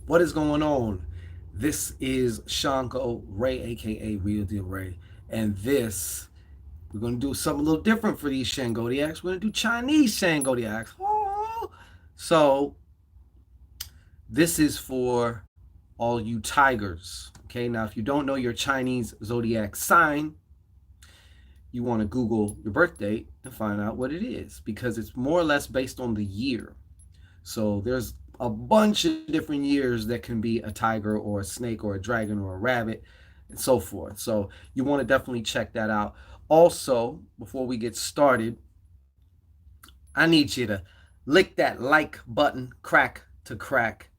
What is going on? This is ShanGO Ray, aka Real Deal Ray, and this we're gonna do something a little different for these Shangodiacs. We're gonna do Chinese Shangodiacs. Oh. So this is for all you tigers. Okay, now if you don't know your Chinese zodiac sign, you want to Google your birth date and find out what it is because it's more or less based on the year. So there's a bunch of different years that can be a tiger or a snake or a dragon or a rabbit and so forth. So you want to definitely check that out. Also, before we get started, I need you to lick that like button, crack to crack,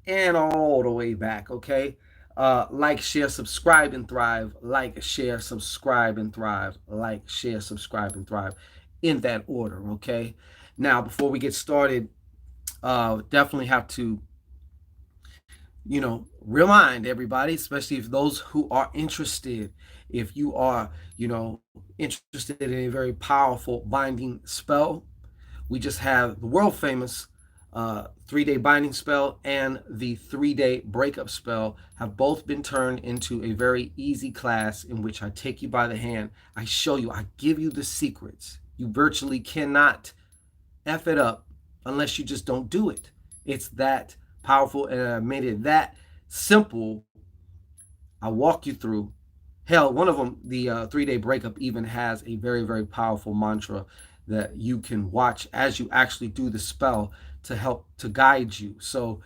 and all the way back, okay? Like, share, subscribe, and thrive. Like, share, subscribe, and thrive. Like, share, subscribe, and thrive in that order, okay? Now, before we get started, definitely have to, remind everybody, especially if those who are interested, if you are, interested in a very powerful binding spell, we just have the world famous 3-day binding spell and the 3-day breakup spell have both been turned into a very easy class in which I take you by the hand. I show you, I give you the secrets. You virtually cannot F it up unless you just don't do it. It's that powerful, and I made it that simple. I walk you through. Hell, one of them, the 3-day breakup, even has a very, very powerful mantra that you can watch as you actually do the spell to help to guide you. So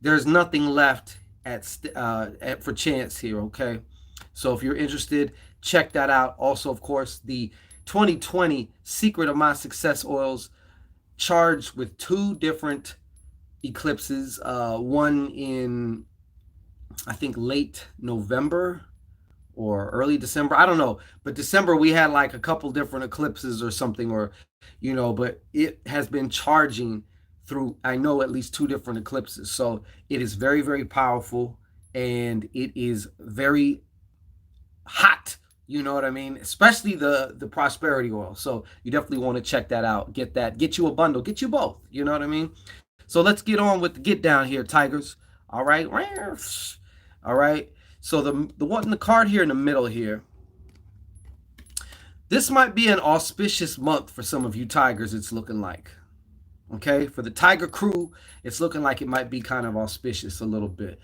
there's nothing left for chance here. Okay, so if you're interested, check that out. Also, of course, the 2020 Secret of My Success oils charged with two different eclipses. One in, I think, late November or early December. I don't know. But December, we had like a couple different eclipses or something, or, but it has been charging through, I know, at least two different eclipses. So it is very, very powerful and it is very hot. You know what I mean? Especially the prosperity oil. So you definitely want to check that out. Get that. Get you a bundle. Get you both. You know what I mean? So let's get on with the get down here, Tigers. All right. All right. So the one in the card here in the middle here. This might be an auspicious month for some of you Tigers. It's looking like. Okay, for the Tiger crew, it's looking like it might be kind of auspicious a little bit.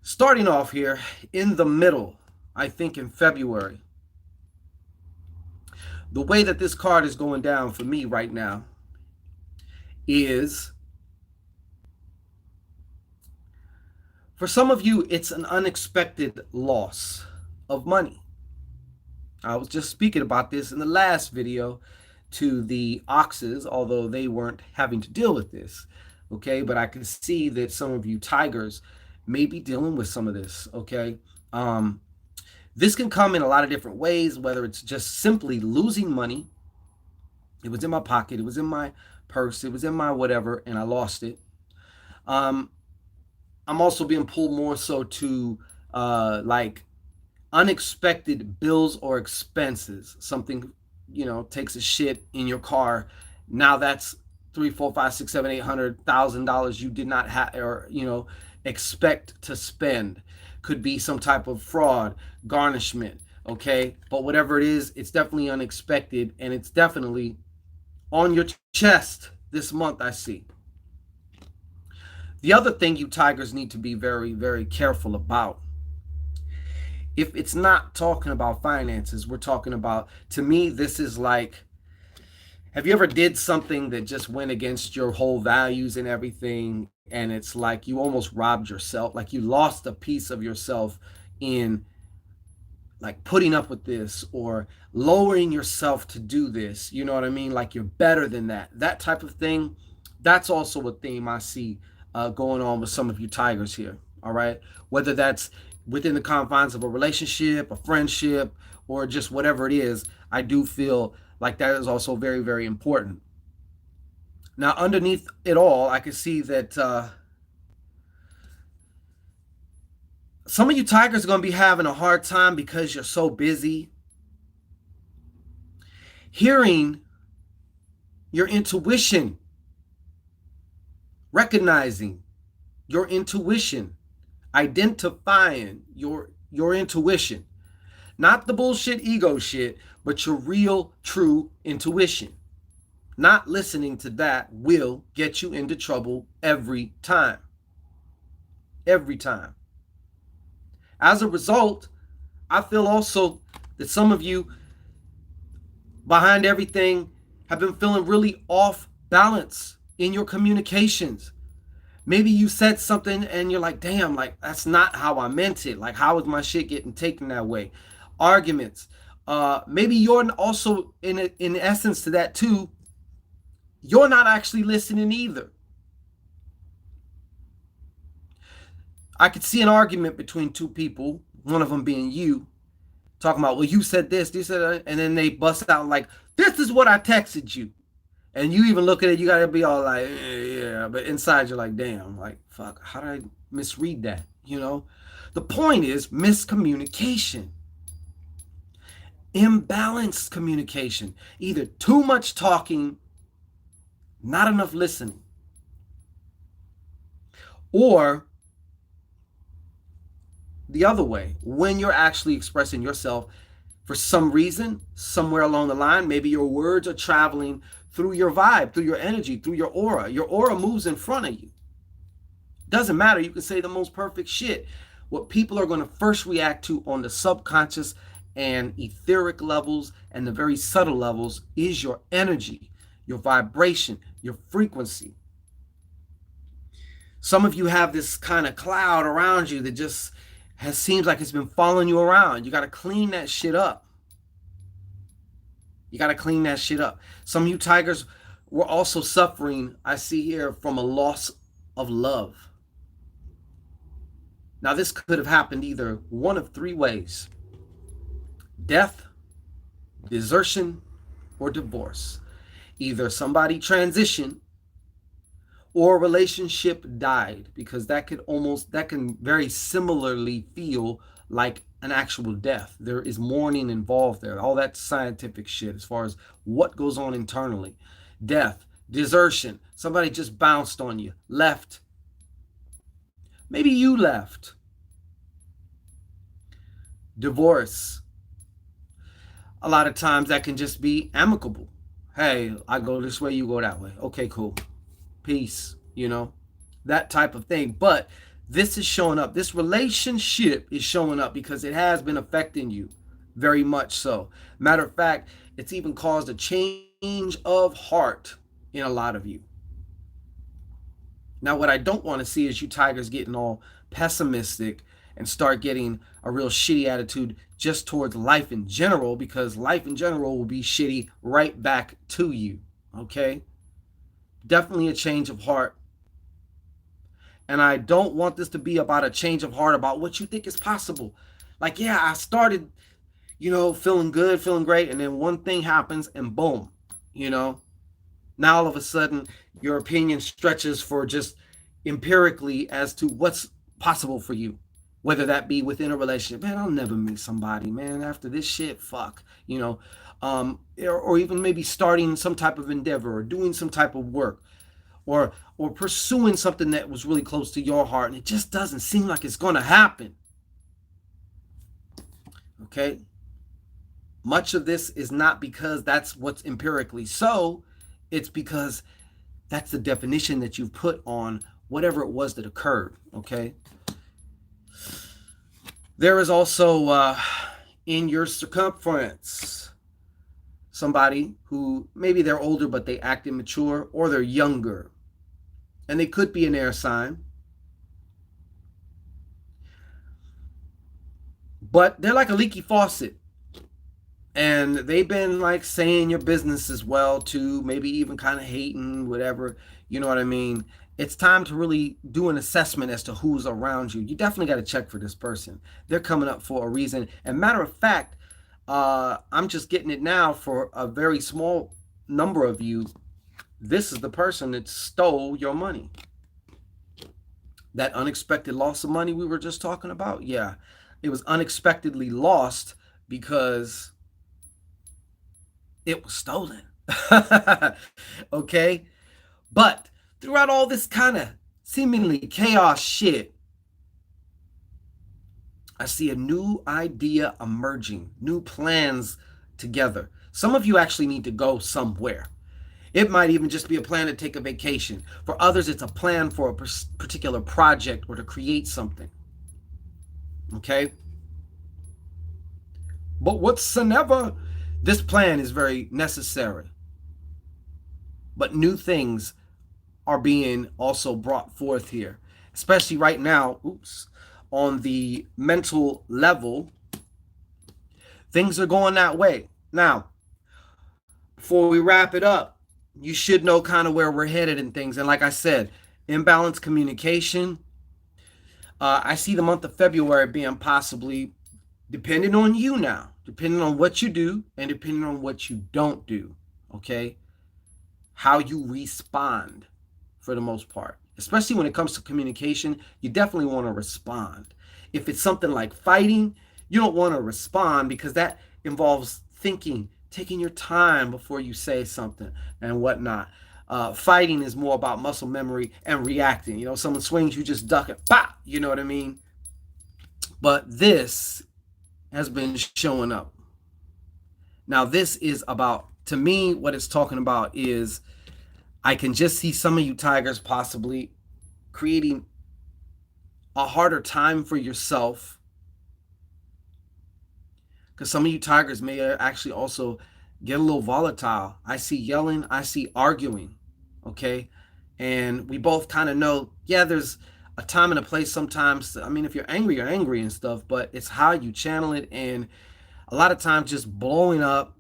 Starting off here in the middle, I think in February, the way that this card is going down for me right now is, for some of you, it's an unexpected loss of money. I was just speaking about this in the last video to the oxes, although they weren't having to deal with this. Okay, but I can see that some of you tigers may be dealing with some of this. Okay, this can come in a lot of different ways, whether it's just simply losing money. It was in my pocket, it was in my purse, it was in my whatever, and I lost it. I'm also being pulled more so to like unexpected bills or expenses. Something, takes a shit in your car. Now that's three, four, five, six, seven, $800,000 you did not have, or expect to spend. Could be some type of fraud, garnishment. Okay, but whatever it is, it's definitely unexpected, and it's definitely on your chest this month. I see. The other thing you tigers need to be very, very careful about, if it's not talking about finances, we're talking about, to me, this is like, have you ever did something that just went against your whole values and everything, and it's like you almost robbed yourself, like you lost a piece of yourself in like putting up with this or lowering yourself to do this, you know what I mean? Like you're better than that type of thing. That's also a theme I see going on with some of you tigers here. All right, whether that's within the confines of a relationship, a friendship, or just whatever it is, I do feel like that is also very, very important. Now, underneath it all, I can see that some of you tigers are going to be having a hard time because you're so busy hearing your intuition, recognizing your intuition, identifying your intuition, not the bullshit ego shit, but your real true intuition. Not listening to that will get you into trouble every time. Every time. As a result, I feel also that some of you behind everything have been feeling really off balance in your communications. Maybe you said something and you're like, damn, like that's not how I meant it. Like, how is my shit getting taken that way? Arguments. Maybe you're also in essence to that too. You're not actually listening either. I could see an argument between two people, one of them being you, talking about, well, you said this, you said that, and then they bust out like, this is what I texted you. And you even look at it, you gotta be all like, yeah, but inside you're like, damn, like, fuck, how did I misread that? You know? The point is miscommunication, imbalanced communication, either too much talking, not enough listening, or the other way, when you're actually expressing yourself, for some reason, somewhere along the line, maybe your words are traveling through your vibe, through your energy, through your aura. Your aura moves in front of you. Doesn't matter. You can say the most perfect shit. What people are going to first react to on the subconscious and etheric levels and the very subtle levels is your energy, your vibration, your frequency. Some of you have this kind of cloud around you that just seems like it's been following you around. You got to clean that shit up. You got to clean that shit up. Some of you tigers were also suffering, I see here, from a loss of love. Now, this could have happened either one of three ways: death, desertion, or divorce. Either somebody transitioned or a relationship died, because that can very similarly feel like an actual death. There is mourning involved there, all that scientific shit as far as what goes on internally. Death, desertion, somebody just bounced on you, left. Maybe you left. Divorce, a lot of times that can just be amicable. Hey, I go this way, you go that way. Okay, cool. Peace, that type of thing. But this is showing up. This relationship is showing up because it has been affecting you very much so. Matter of fact, it's even caused a change of heart in a lot of you. Now, what I don't want to see is you tigers getting all pessimistic and start getting a real shitty attitude just towards life in general, because life in general will be shitty right back to you. Okay? Definitely a change of heart. And I don't want this to be about a change of heart about what you think is possible. Like, yeah, I started, feeling good, feeling great, and then one thing happens and boom, now all of a sudden your opinion stretches for just empirically as to what's possible for you. Whether that be within a relationship, man, I'll never meet somebody, man, after this shit, fuck, or even maybe starting some type of endeavor or doing some type of work, or pursuing something that was really close to your heart, and it just doesn't seem like it's going to happen. Okay? Much of this is not because that's what's empirically so. It's because that's the definition that you've put on whatever it was that occurred. Okay? There is also in your circumference somebody who maybe they're older but they act immature, or they're younger, and they could be an air sign, but they're like a leaky faucet, and they've been like saying your business as well too, maybe even kind of hating, whatever, you know what I mean. It's time to really do an assessment as to who's around you. You definitely got to check for this person. They're coming up for a reason. And matter of fact, I'm just getting it now for a very small number of you. This is the person that stole your money. That unexpected loss of money we were just talking about. Yeah, it was unexpectedly lost because it was stolen. Okay? But throughout all this kind of seemingly chaos shit, I see a new idea emerging, new plans together. Some of you actually need to go somewhere. It might even just be a plan to take a vacation. For others, it's a plan for a particular project or to create something. Okay? But whatsoever, this plan is very necessary. But new things are being also brought forth here, especially right now. On the mental level, things are going that way. Now, before we wrap it up, you should know kind of where we're headed and things. And like I said, imbalanced communication. I see the month of February being possibly, depending on you now, depending on what you do and depending on what you don't do, okay? How you respond for the most part. Especially when it comes to communication, you definitely want to respond. If it's something like fighting, you don't want to respond because that involves thinking, taking your time before you say something and whatnot. Fighting is more about muscle memory and reacting. You know, someone swings, you just duck it, pop. You know what I mean? But this has been showing up. Now, this is about, to me, what it's talking about is I can just see some of you tigers possibly creating a harder time for yourself, because some of you tigers may actually also get a little volatile. I see yelling, I see arguing, okay? And we both kind of know, yeah, there's a time and a place sometimes. I mean, if you're angry and stuff, but it's how you channel it. And a lot of times just blowing up,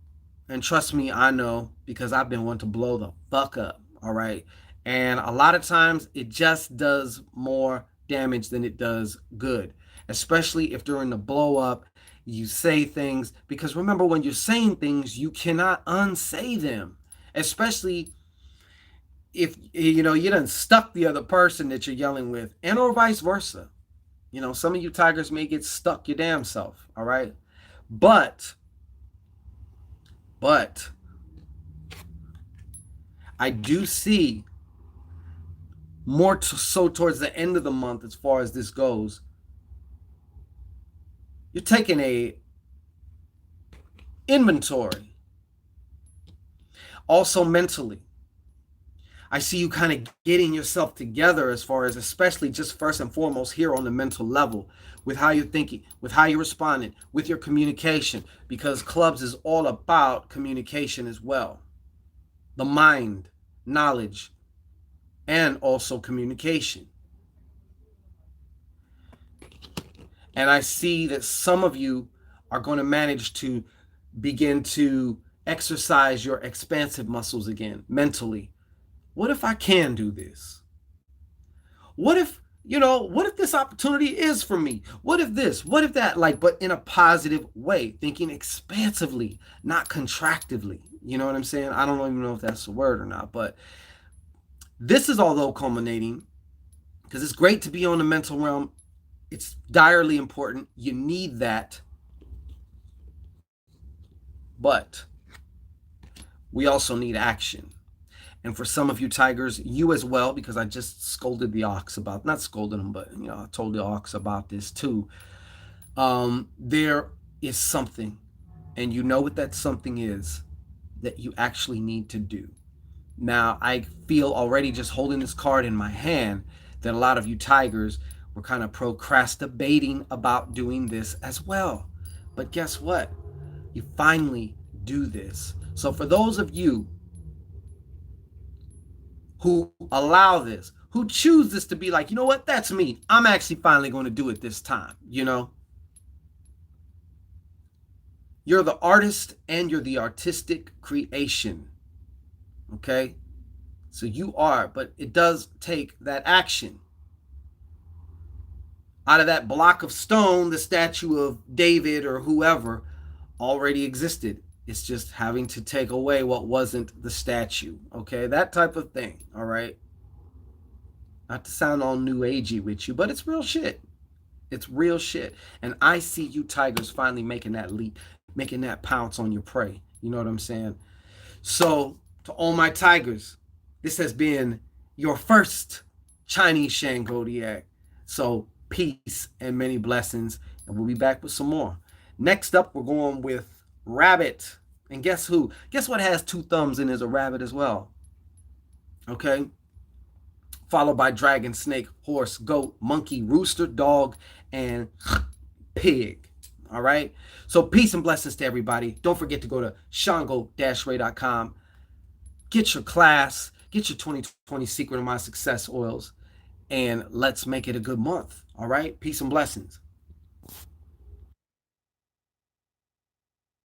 and trust me, I know, because I've been one to blow the fuck up, all right? And a lot of times it just does more damage than it does good, especially if during the blow up you say things, because remember, when you're saying things, you cannot unsay them, especially if you know you done stuck the other person that you're yelling with, and or vice versa. You know, some of you tigers may get stuck your damn self, all right? But I do see more so towards the end of the month, as far as this goes, you're taking a inventory. Also mentally, I see you kind of getting yourself together, as far as, especially just first and foremost here on the mental level, with how you're thinking, with how you're responding, with your communication, because clubs is all about communication as well. The mind, knowledge, and also communication. And I see that some of you are going to manage to begin to exercise your expansive muscles again mentally. What if I can do this? What if, what if this opportunity is for me? What if this? What if that? Like, but in a positive way, thinking expansively, not contractively. You know what I'm saying? I don't even know if that's a word or not, but this is, although culminating, because it's great to be on the mental realm. It's direly important. You need that. But we also need action. And for some of you tigers, you as well, because I just scolded the ox about, not scolded him, but I told the ox about this too. There is something, and you know what that something is, that you actually need to do. Now, I feel already, just holding this card in my hand, that a lot of you tigers were kind of procrastinating about doing this as well. But guess what? You finally do this. So for those of you who allow this, who choose this to be like, you know what, that's me, I'm actually finally going to do it this time, You're the artist and you're the artistic creation. Okay? So you are, but it does take that action. Out of that block of stone, the statue of David or whoever already existed. It's just having to take away what wasn't the statue. Okay? That type of thing. All right? Not to sound all new agey with you, but it's real shit. It's real shit. And I see you tigers finally making that leap, making that pounce on your prey. You know what I'm saying? So, to all my tigers, this has been your first Chinese Shangodiac. So peace and many blessings. And we'll be back with some more. Next up, we're going with rabbit. And guess who? Guess what has two thumbs and is a rabbit as well? Okay. Followed by dragon, snake, horse, goat, monkey, rooster, dog, and pig. All right. So peace and blessings to everybody. Don't forget to go to shango-ray.com. Get your class. Get your 2020 Secret of My Success oils. And let's make it a good month. All right. Peace and blessings.